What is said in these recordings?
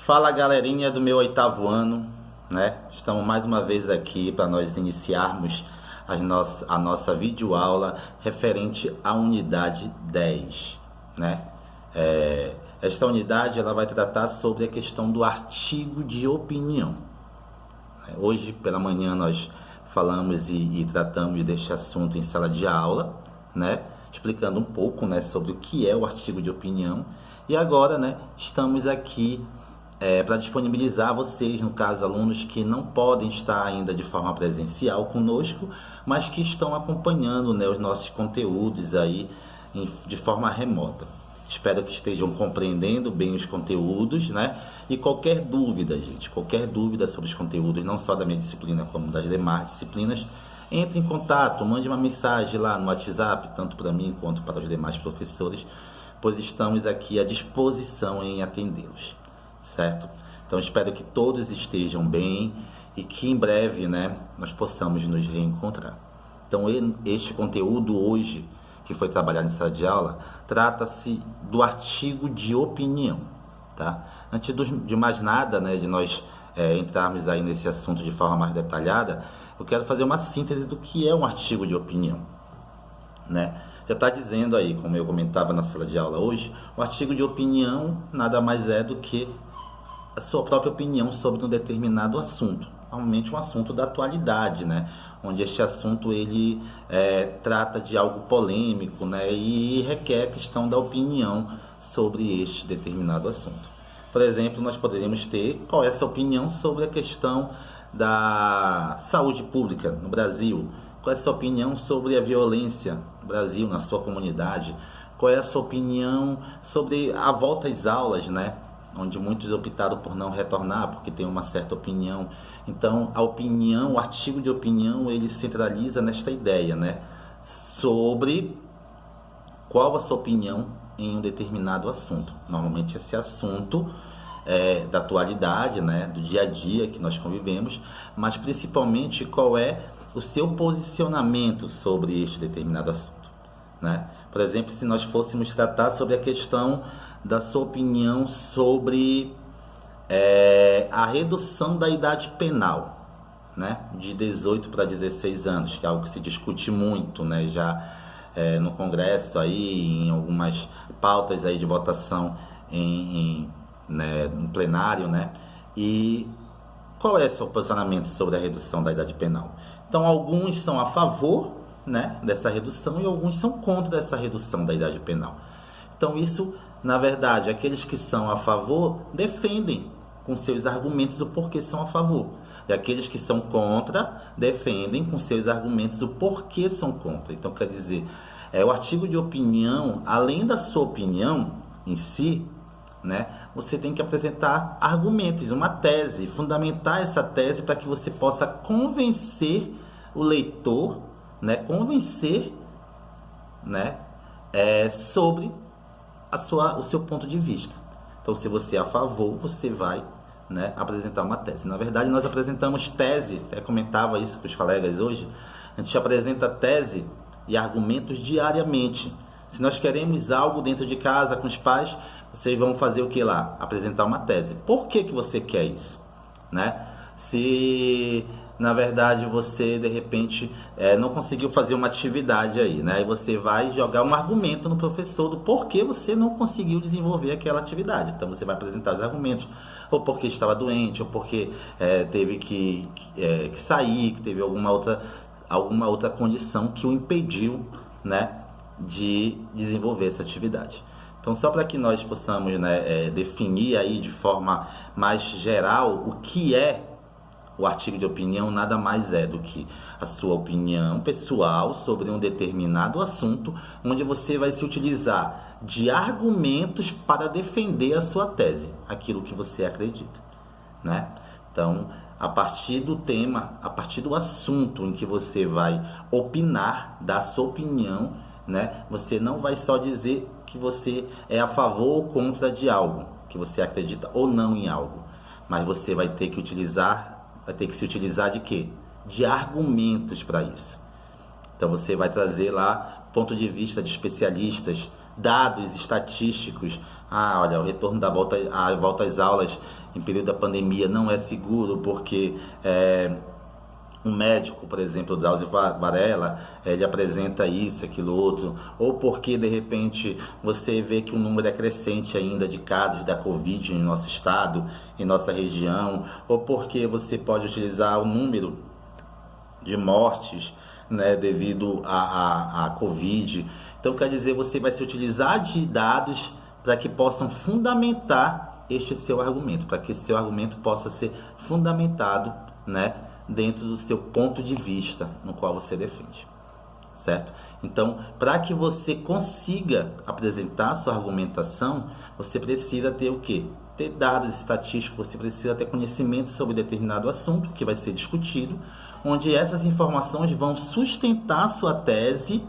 Fala galerinha do meu oitavo ano, né? Estamos mais uma vez aqui para nós iniciarmos a nossa videoaula referente à unidade 10, né? Esta unidade ela vai tratar sobre a questão do artigo de opinião. Hoje pela manhã nós falamos e tratamos deste assunto em sala de aula, né? Explicando um pouco, né, sobre o que é o artigo de opinião. E agora, né, estamos aqui para disponibilizar a vocês, no caso, alunos que não podem estar ainda de forma presencial conosco, mas que estão acompanhando, né, os nossos conteúdos aí de forma remota. Espero que estejam compreendendo bem os conteúdos, né? E qualquer dúvida, gente, qualquer dúvida sobre os conteúdos, não só da minha disciplina como das demais disciplinas, entre em contato, mande uma mensagem lá no WhatsApp, tanto para mim quanto para os demais professores, pois estamos aqui à disposição em atendê-los, certo? Então espero que todos estejam bem e que em breve, né, nós possamos nos reencontrar. Então este conteúdo hoje, que foi trabalhado em sala de aula, trata-se do artigo de opinião, tá? Antes de mais nada, né, de nós entrarmos aí nesse assunto de forma mais detalhada, eu quero fazer uma síntese do que é um artigo de opinião, né? Já está dizendo aí, como eu comentava na sala de aula hoje, o artigo de opinião nada mais é do que a sua própria opinião sobre um determinado assunto, normalmente um assunto da atualidade, né? Onde este assunto ele trata de algo polêmico, né? E requer a questão da opinião sobre este determinado assunto. Por exemplo, nós poderíamos ter qual é a sua opinião sobre a questão da saúde pública no Brasil, qual é a sua opinião sobre a violência no Brasil, na sua comunidade, qual é a sua opinião sobre a volta às aulas, né? Onde muitos optaram por não retornar porque tem uma certa opinião. Então, a opinião, o artigo de opinião, ele centraliza nesta ideia, né? Sobre qual a sua opinião em um determinado assunto. Normalmente esse assunto da atualidade, né? Do dia a dia que nós convivemos, mas principalmente qual é o seu posicionamento sobre este determinado assunto, né? Por exemplo, se nós fôssemos tratar sobre a questão da sua opinião sobre a redução da idade penal, né, de 18 para 16 anos, que é algo que se discute muito, né, já no Congresso, aí, em algumas pautas aí de votação no plenário, né, e qual é o seu posicionamento sobre a redução da idade penal? Então, alguns são a favor, né, dessa redução e alguns são contra essa redução da idade penal. Então, isso, na verdade, aqueles que são a favor defendem com seus argumentos o porquê são a favor. E aqueles que são contra defendem com seus argumentos o porquê são contra. Então, quer dizer, o artigo de opinião, além da sua opinião em si, né, você tem que apresentar argumentos, uma tese, fundamentar essa tese para que você possa convencer o leitor, né, sobre o seu ponto de vista. Então, se você é a favor, você vai, né, apresentar uma tese. Na verdade, nós apresentamos tese, até comentava isso com os colegas hoje, a gente apresenta tese e argumentos diariamente. Se nós queremos algo dentro de casa com os pais, vocês vão fazer o que lá? Apresentar uma tese. Por que você quer isso? Né? Se na verdade você de repente não conseguiu fazer uma atividade aí, né? E você vai jogar um argumento no professor do porquê você não conseguiu desenvolver aquela atividade. Então você vai apresentar os argumentos, ou porque estava doente, ou porque teve que sair, que teve alguma outra condição que o impediu, né, de desenvolver essa atividade. Então, só para que nós possamos, né, definir aí de forma mais geral o que é o artigo de opinião, nada mais é do que a sua opinião pessoal sobre um determinado assunto, onde você vai se utilizar de argumentos para defender a sua tese, aquilo que você acredita, né? Então, a partir do tema, a partir do assunto em que você vai opinar, dar a sua opinião, né? Você não vai só dizer que você é a favor ou contra de algo, que você acredita ou não em algo, mas você vai ter que se utilizar de quê? De argumentos para isso. Então você vai trazer lá ponto de vista de especialistas, dados estatísticos. Olha, o retorno a volta às aulas em período da pandemia não é seguro porque um médico, por exemplo, Drauzio Varela, ele apresenta isso, aquilo, outro, ou porque de repente você vê que o número é crescente ainda de casos da Covid em nosso estado, em nossa região, ou porque você pode utilizar o número de mortes, né, devido à Covid. Então, quer dizer, você vai se utilizar de dados para que possam fundamentar este seu argumento, para que esse seu argumento possa ser fundamentado, né, dentro do seu ponto de vista no qual você defende, certo? Então, para que você consiga apresentar a sua argumentação, você precisa ter o quê? Ter dados estatísticos, você precisa ter conhecimento sobre determinado assunto que vai ser discutido, onde essas informações vão sustentar a sua tese,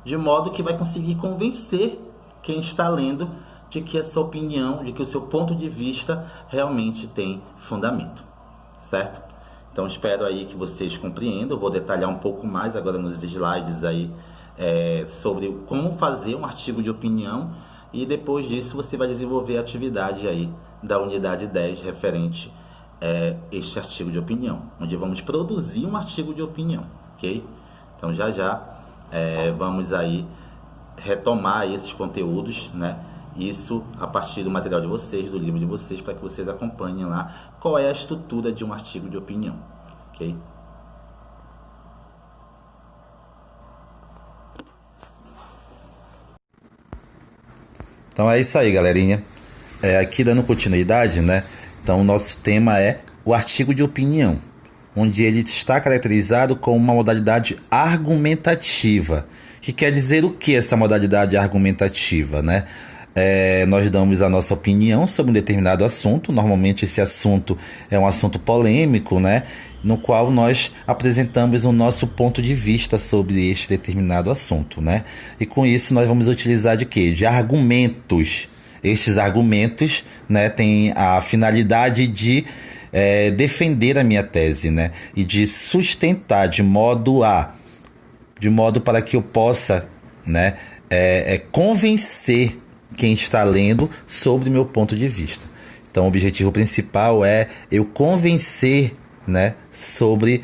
de modo que vai conseguir convencer quem está lendo de que a sua opinião, de que o seu ponto de vista realmente tem fundamento, certo? Então espero aí que vocês compreendam. Eu vou detalhar um pouco mais agora nos slides aí sobre como fazer um artigo de opinião, e depois disso você vai desenvolver a atividade aí da unidade 10 referente este artigo de opinião, onde vamos produzir um artigo de opinião, ok? Então já vamos aí retomar esses conteúdos, né? Isso a partir do material de vocês, do livro de vocês, para que vocês acompanhem lá qual é a estrutura de um artigo de opinião, ok? Então é isso aí, galerinha. Aqui dando continuidade, né? Então o nosso tema é o artigo de opinião, onde ele está caracterizado como uma modalidade argumentativa. Que quer dizer o que essa modalidade argumentativa, né? Nós damos a nossa opinião sobre um determinado assunto. Normalmente esse assunto é um assunto polêmico, né? No qual nós apresentamos o nosso ponto de vista sobre este determinado assunto, né? E com isso nós vamos utilizar de quê? De argumentos. Estes argumentos, né, têm a finalidade de defender a minha tese, né? E de sustentar de modo para que eu possa, né, convencer quem está lendo sobre o meu ponto de vista. Então, o objetivo principal é eu convencer, né, sobre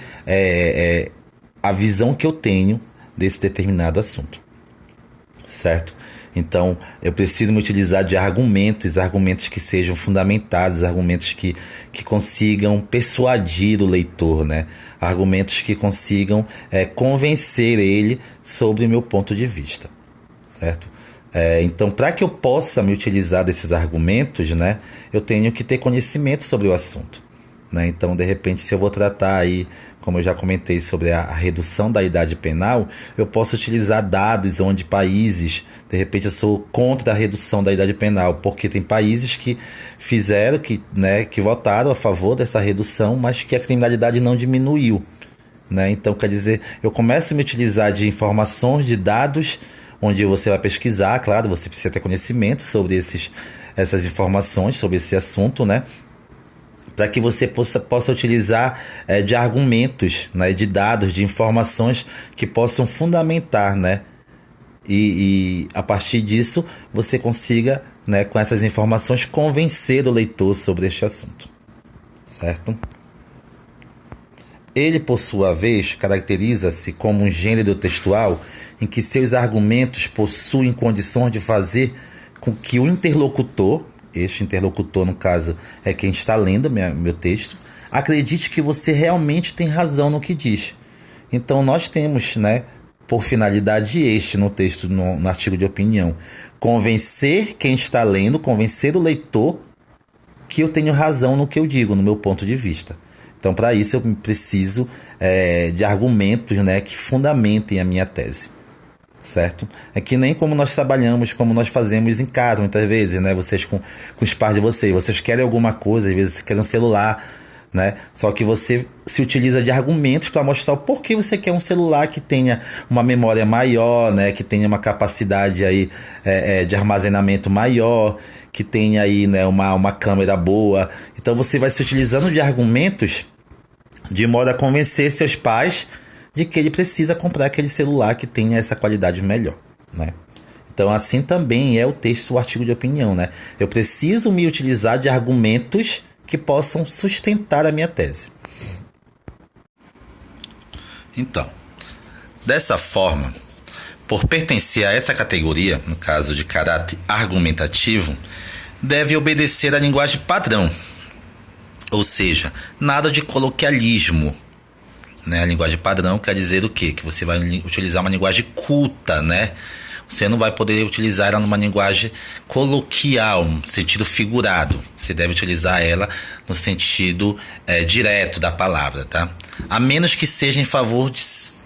a visão que eu tenho desse determinado assunto, certo? Então, eu preciso me utilizar de argumentos que sejam fundamentados, argumentos que consigam persuadir o leitor, né? Argumentos que consigam convencer ele sobre o meu ponto de vista, certo? Então, para que eu possa me utilizar desses argumentos, né, eu tenho que ter conhecimento sobre o assunto, né? Então, de repente, se eu vou tratar aí, como eu já comentei, sobre a redução da idade penal, eu posso utilizar dados onde países, de repente eu sou contra a redução da idade penal, porque tem países que fizeram, que votaram a favor dessa redução, mas que a criminalidade não diminuiu, né? Então, quer dizer, eu começo a me utilizar de informações, de dados, onde você vai pesquisar, claro, você precisa ter conhecimento sobre essas informações, sobre esse assunto, né? Para que você possa utilizar de argumentos, né, de dados, de informações que possam fundamentar, né? E a partir disso você consiga, né, com essas informações, convencer o leitor sobre este assunto, certo? Ele, por sua vez, caracteriza-se como um gênero textual em que seus argumentos possuem condições de fazer com que o interlocutor, este interlocutor, no caso, é quem está lendo meu texto, acredite que você realmente tem razão no que diz. Então, nós temos, né, por finalidade no texto, no artigo de opinião, convencer quem está lendo, convencer o leitor que eu tenho razão no que eu digo, no meu ponto de vista. Então, para isso, eu preciso de argumentos, né, que fundamentem a minha tese, certo? É que nem como nós trabalhamos, como nós fazemos em casa, muitas vezes, né? Vocês com os pais de vocês querem alguma coisa, às vezes você quer um celular, né? Só que você se utiliza de argumentos para mostrar o porquê você quer um celular que tenha uma memória maior, né? Que tenha uma capacidade aí, de armazenamento maior, que tenha aí, né, uma câmera boa. Então você vai se utilizando de argumentos de modo a convencer seus pais de que ele precisa comprar aquele celular que tenha essa qualidade melhor, né? Então, assim também é o texto do artigo de opinião, né? Eu preciso me utilizar de argumentos que possam sustentar a minha tese. Então, dessa forma, por pertencer a essa categoria, no caso de caráter argumentativo, deve obedecer à linguagem padrão, ou seja, nada de coloquialismo. Né? A linguagem padrão quer dizer o quê? Que você vai utilizar uma linguagem culta, né? Você não vai poder utilizar ela numa linguagem coloquial, no sentido figurado. Você deve utilizar ela no sentido direto da palavra, tá? A menos que seja em favor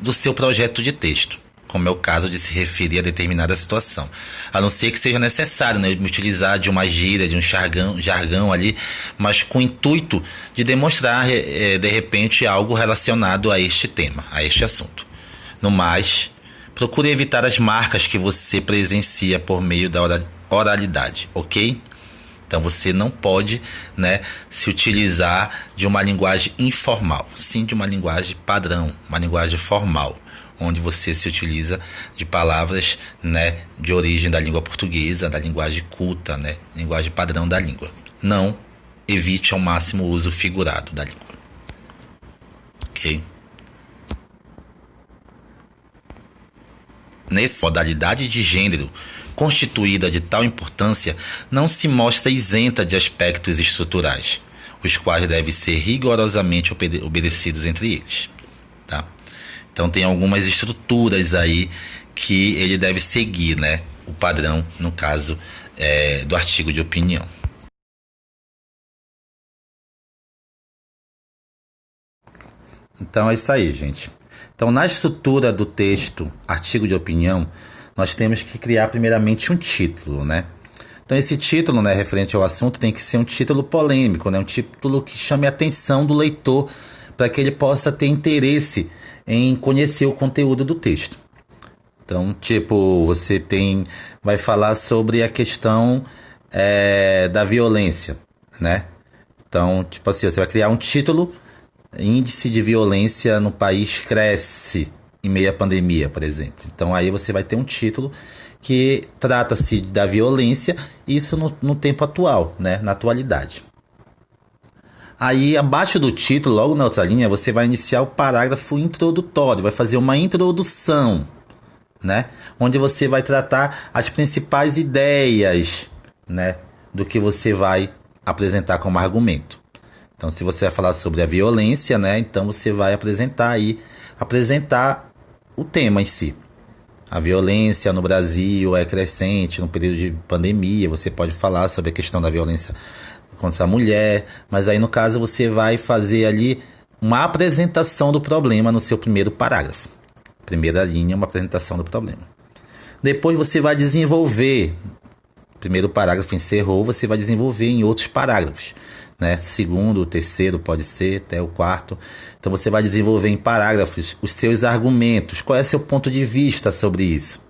do seu projeto de texto, como é o caso de se referir a determinada situação. A não ser que seja necessário, né, utilizar de uma gíria, de um jargão ali, mas com o intuito de demonstrar, de repente, algo relacionado a este tema, a este assunto. No mais, procure evitar as marcas que você presencia por meio da oralidade, ok? Então você não pode, né, se utilizar de uma linguagem informal, sim de uma linguagem padrão, uma linguagem formal, onde você se utiliza de palavras, né, de origem da língua portuguesa, da linguagem culta, né, linguagem padrão da língua. Não evite ao máximo o uso figurado da língua, ok? Nessa modalidade de gênero, constituída de tal importância, não se mostra isenta de aspectos estruturais, os quais devem ser rigorosamente obedecidos entre eles. Tá? Então tem algumas estruturas aí que ele deve seguir, né? O padrão, no caso do artigo de opinião. Então é isso aí, gente. Então, na estrutura do texto, artigo de opinião, nós temos que criar primeiramente um título, né? Então, esse título, né, referente ao assunto, tem que ser um título polêmico, né? Um título que chame a atenção do leitor para que ele possa ter interesse em conhecer o conteúdo do texto. Então, tipo, vai falar sobre a questão da violência, né? Então, tipo assim, você vai criar um título: índice de violência no país cresce em meio à pandemia, por exemplo. Então aí você vai ter um título que trata-se da violência, isso no tempo atual, né? Na atualidade. Aí abaixo do título, logo na outra linha, você vai iniciar o parágrafo introdutório, vai fazer uma introdução, né? Onde você vai tratar as principais ideias, né, do que você vai apresentar como argumento. Então, se você vai falar sobre a violência, né, então você vai apresentar o tema em si. A violência no Brasil é crescente no período de pandemia. Você pode falar sobre a questão da violência contra a mulher, mas aí no caso você vai fazer ali uma apresentação do problema no seu primeiro parágrafo. Primeira linha, uma apresentação do problema. Depois você vai desenvolver. Primeiro parágrafo encerrou, você vai desenvolver em outros parágrafos, né? Segundo, terceiro, pode ser, até o quarto. Então você vai desenvolver em parágrafos os seus argumentos. Qual é seu ponto de vista sobre isso,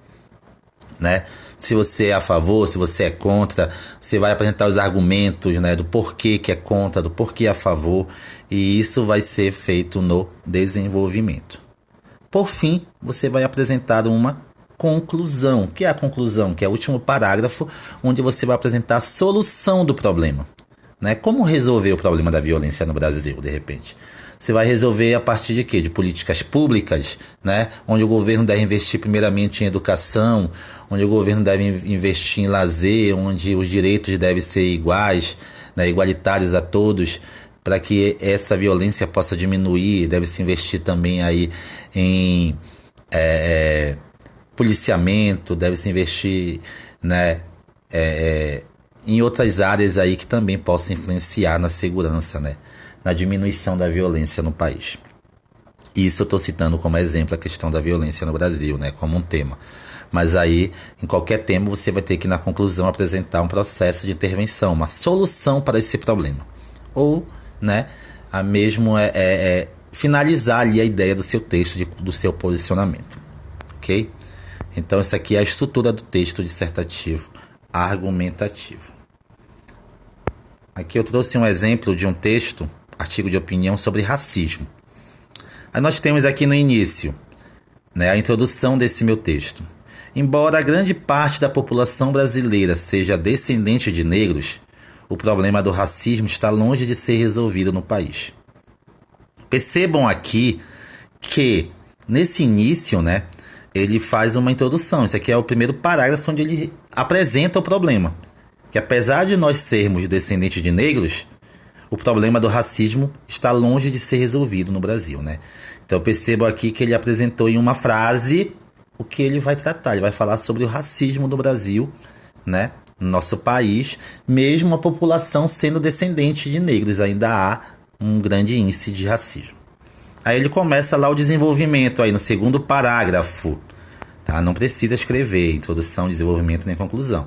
né? Se você é a favor, se você é contra, você vai apresentar os argumentos, né, do porquê que é contra, do porquê é a favor, e isso vai ser feito no desenvolvimento. Por fim, você vai apresentar uma conclusão. O que é a conclusão? Que é o último parágrafo, onde você vai apresentar a solução do problema, né? Como resolver o problema da violência no Brasil, de repente? Você vai resolver a partir de quê? De políticas públicas, né? Onde o governo deve investir primeiramente em educação, onde o governo deve investir em lazer, onde os direitos devem ser iguais, né? Igualitários a todos, para que essa violência possa diminuir. Deve-se investir também aí em policiamento, deve-se investir, né, em outras áreas aí que também possam influenciar na segurança, né, na diminuição da violência no país. Isso eu estou citando como exemplo a questão da violência no Brasil, né, como um tema. Mas aí, em qualquer tema, você vai ter que, na conclusão, apresentar um processo de intervenção, uma solução para esse problema. Ou, né, finalizar ali a ideia do seu texto, do seu posicionamento. Ok? Então, essa aqui é a estrutura do texto dissertativo argumentativo. Aqui eu trouxe um exemplo de um texto, artigo de opinião sobre racismo. Aí nós temos aqui no início, né, a introdução desse meu texto. Embora grande parte da população brasileira seja descendente de negros, o problema do racismo está longe de ser resolvido no país. Percebam aqui que, nesse início, né, ele faz uma introdução. Esse aqui é o primeiro parágrafo onde ele apresenta o problema. Que apesar de nós sermos descendentes de negros, o problema do racismo está longe de ser resolvido no Brasil, né? Então eu percebo aqui que ele apresentou em uma frase o que ele vai tratar. Ele vai falar sobre o racismo no Brasil, né? No nosso país, mesmo a população sendo descendente de negros, ainda há um grande índice de racismo. Aí ele começa lá o desenvolvimento, aí no segundo parágrafo. Tá? Não precisa escrever introdução, desenvolvimento nem conclusão.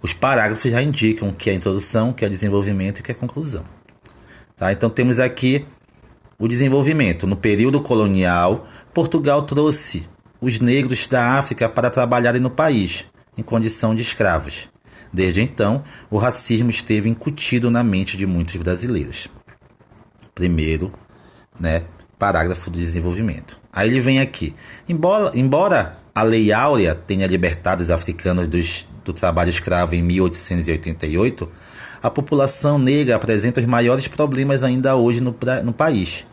Os parágrafos já indicam o que é introdução, o que é desenvolvimento e o que é conclusão. Tá? Então temos aqui o desenvolvimento. No período colonial, Portugal trouxe os negros da África para trabalharem no país, em condição de escravos. Desde então, o racismo esteve incutido na mente de muitos brasileiros. Primeiro, né, parágrafo do desenvolvimento. Aí ele vem aqui. Embora a Lei Áurea tenha libertado os africanos do trabalho escravo em 1888, a população negra apresenta os maiores problemas ainda hoje no país.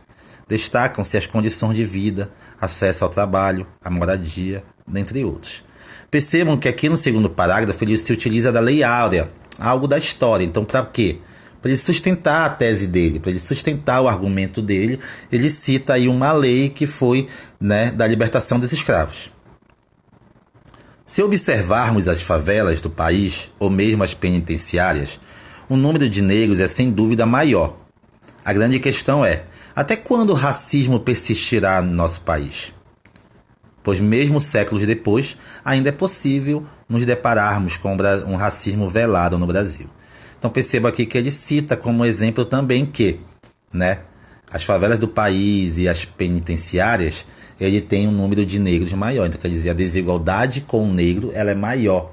Destacam-se as condições de vida, acesso ao trabalho, a moradia, dentre outros. Percebam que aqui no segundo parágrafo ele se utiliza da Lei Áurea, algo da história. Então, para quê? Para ele sustentar a tese dele, para ele sustentar o argumento dele, ele cita aí uma lei que foi, né, da libertação dos escravos. Se observarmos as favelas do país, ou mesmo as penitenciárias, o número de negros é sem dúvida maior. A grande questão é, até quando o racismo persistirá no nosso país? Pois mesmo séculos depois, ainda é possível nos depararmos com um racismo velado no Brasil. Então perceba aqui que ele cita como exemplo também que, né, as favelas do país e as penitenciárias, ele tem um número de negros maior. Então quer dizer, a desigualdade com o negro ela é maior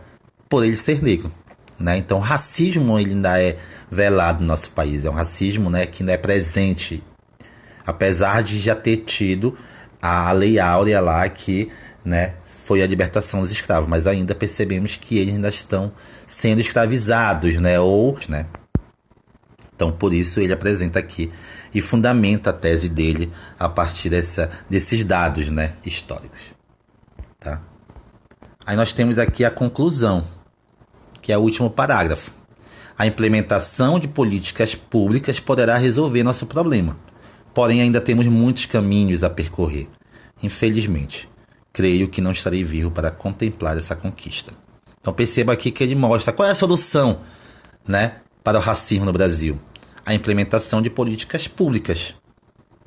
por ele ser negro. Né? Então o racismo ele ainda é velado no nosso país. É um racismo, né, que ainda é presente, apesar de já ter tido a Lei Áurea lá que, né, foi a libertação dos escravos, mas ainda percebemos que eles ainda estão sendo escravizados, né? Então, por isso ele apresenta aqui e fundamenta a tese dele a partir desses dados, né, históricos. Tá? Aí nós temos aqui a conclusão, que é o último parágrafo. A implementação de políticas públicas poderá resolver nosso problema. Porém, ainda temos muitos caminhos a percorrer. Infelizmente, creio que não estarei vivo para contemplar essa conquista. Então perceba aqui que ele mostra qual é a solução, né, para o racismo no Brasil. A implementação de políticas públicas,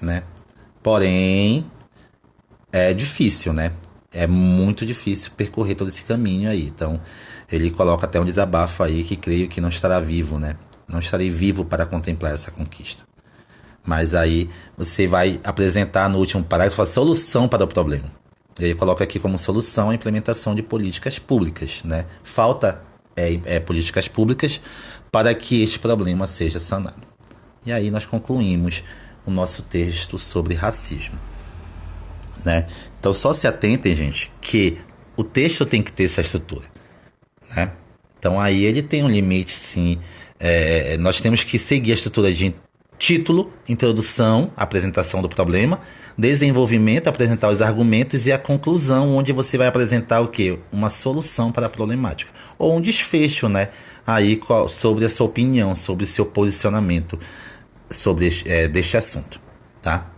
né? Porém, é difícil, né? É muito difícil percorrer todo esse caminho aí. Então, ele coloca até um desabafo aí que creio que não estará vivo, né? Não estarei vivo para contemplar essa conquista. Mas aí você vai apresentar no último parágrafo a solução para o problema. Ele coloca aqui como solução a implementação de políticas públicas, né? Falta políticas públicas para que este problema seja sanado. E aí nós concluímos o nosso texto sobre racismo, né? Então só se atentem, gente, que o texto tem que ter essa estrutura, né? Então aí ele tem um limite, sim. Nós temos que seguir a estrutura de título, introdução, apresentação do problema, desenvolvimento, apresentar os argumentos e a conclusão, onde você vai apresentar o quê? Uma solução para a problemática. Ou um desfecho, né? Aí sobre a sua opinião, sobre o seu posicionamento sobre deste assunto, tá?